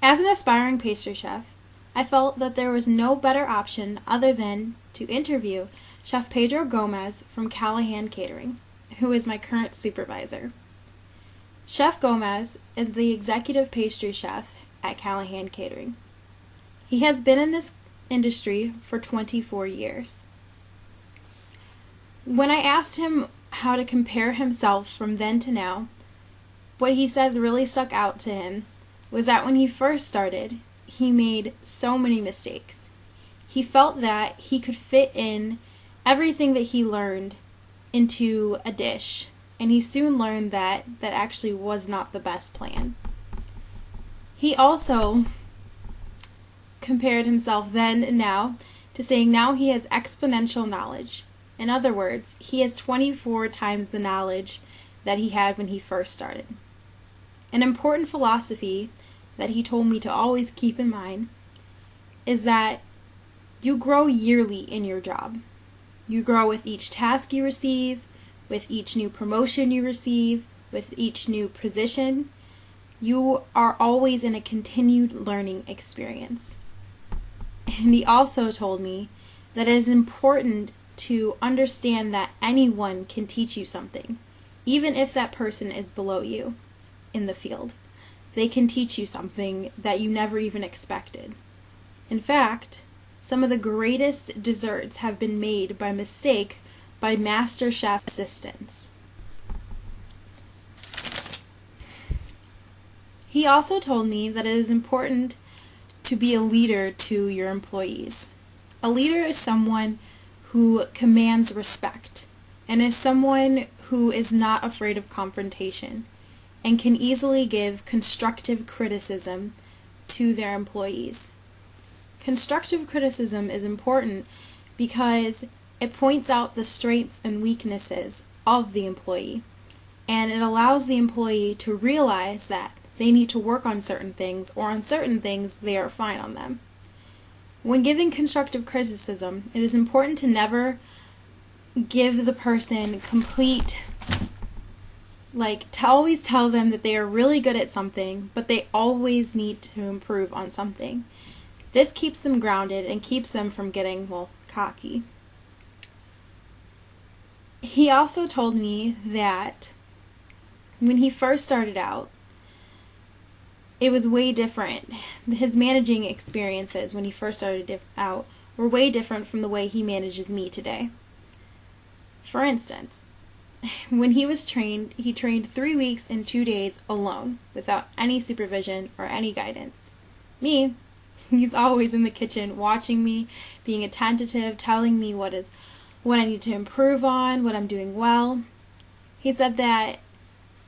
As an aspiring pastry chef, I felt that there was no better option other than to interview Chef Pedro Gomez from Callahan Catering, who is my current supervisor. Chef Gomez is the executive pastry chef at Callahan Catering. He has been in this industry for 24 years. When I asked him how to compare himself from then to now, what he said really stuck out to him was that when he first started, he made so many mistakes. He felt that he could fit in everything that he learned into a dish, and he soon learned that that actually was not the best plan. He also compared himself then and now to saying now he has exponential knowledge. In other words, he has 24 times the knowledge that he had when he first started. An important philosophy that he told me to always keep in mind is that you grow yearly in your job. You grow with each task you receive, with each new promotion you receive, with each new position. You are always in a continued learning experience. And he also told me that it is important to understand that anyone can teach you something, even if that person is below you in the field. They can teach you something that you never even expected. In fact, some of the greatest desserts have been made by mistake by master chef assistants. He also told me that it is important to be a leader to your employees. A leader is someone who commands respect and is someone who is not afraid of confrontation and can easily give constructive criticism to their employees. Constructive criticism is important because it points out the strengths and weaknesses of the employee, and it allows the employee to realize that they need to work on certain things, or on certain things they are fine on them. When giving constructive criticism, it is important to never give the person complete, to always tell them that they are really good at something, but they always need to improve on something. This keeps them grounded and keeps them from getting, cocky. He also told me that when he first started out, it was way different. His managing experiences when he first started out were way different from the way he manages me today. For instance, when he was trained, he trained 3 weeks and 2 days alone, without any supervision or any guidance. Me, he's always in the kitchen watching me, being attentive, telling me what I need to improve on, what I'm doing well. He said that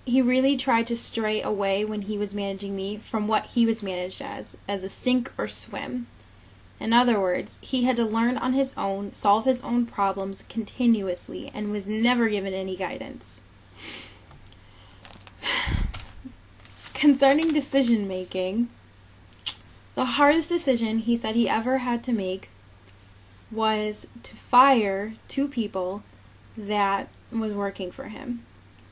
he really tried to stray away when he was managing me from what he was managed as a sink or swim. In other words, he had to learn on his own, solve his own problems continuously, and was never given any guidance. Concerning decision making, the hardest decision he said he ever had to make was to fire 2 people that was working for him.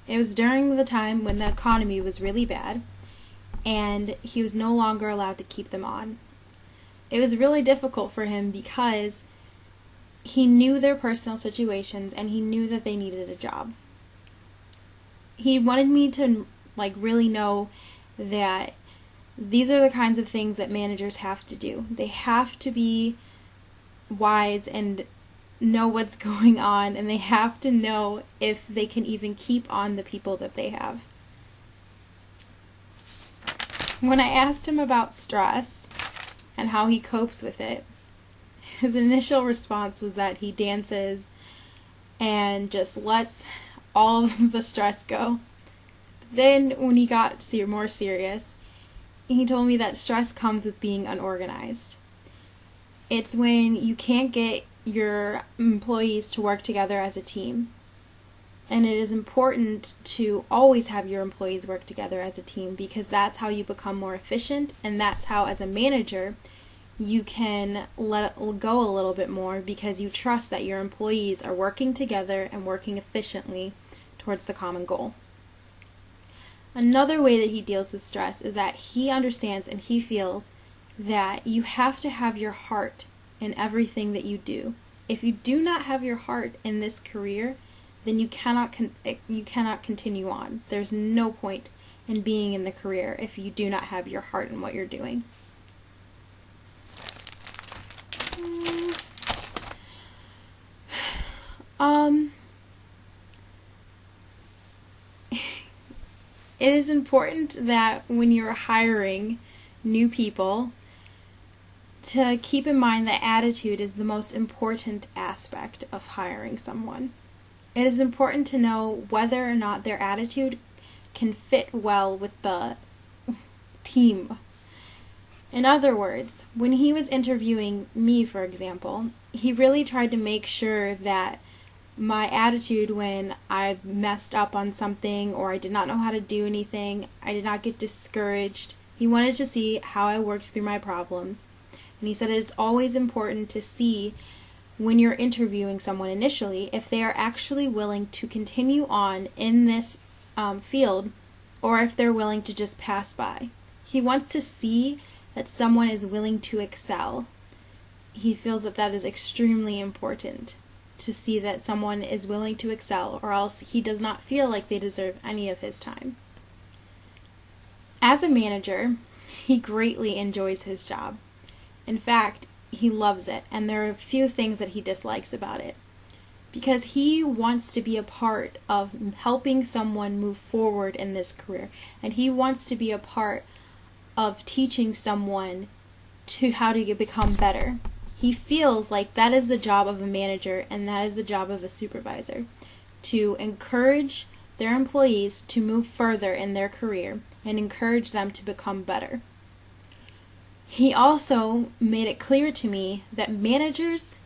It was during the time when the economy was really bad, and he was no longer allowed to keep them on. It was really difficult for him because he knew their personal situations and he knew that they needed a job. He wanted me to really know that these are the kinds of things that managers have to do. They have to be wise and know what's going on, and they have to know if they can even keep on the people that they have. When I asked him about stress and how he copes with it, his initial response was that he dances and just lets all of the stress go. Then when he got more serious, he told me that stress comes with being unorganized. It's when you can't get your employees to work together as a team. And it is important to always have your employees work together as a team, because that's how you become more efficient, and that's how, as a manager, you can let it go a little bit more, because you trust that your employees are working together and working efficiently towards the common goal. Another way that he deals with stress is that he understands and he feels that you have to have your heart in everything that you do. If you do not have your heart in this career, then you cannot continue on. There's no point in being in the career if you do not have your heart in what you're doing. It is important that when you're hiring new people, to keep in mind that attitude is the most important aspect of hiring someone. It is important to know whether or not their attitude can fit well with the team. In other words, when he was interviewing me, for example, he really tried to make sure that my attitude when I messed up on something or I did not know how to do anything, I did not get discouraged. He wanted to see how I worked through my problems. And he said it's always important to see when you're interviewing someone initially if they are actually willing to continue on in this field or if they're willing to just pass by. He wants to see that someone is willing to excel. He feels that that is extremely important, to see that someone is willing to excel, or else he does not feel like they deserve any of his time. As a manager, he greatly enjoys his job. In fact, he loves it, and there are a few things that he dislikes about it. Because he wants to be a part of helping someone move forward in this career, and he wants to be a part of teaching someone to how to become better. He feels like that is the job of a manager and that is the job of a supervisor, to encourage their employees to move further in their career and encourage them to become better. He also made it clear to me that managers,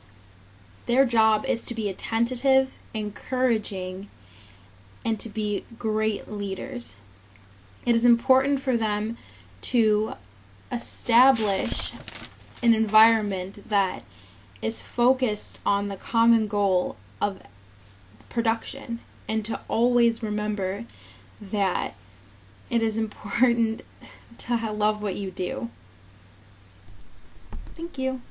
their job is to be attentive, encouraging, and to be great leaders. It is important for them to establish an environment that is focused on the common goal of production, and to always remember that it is important to love what you do. Thank you.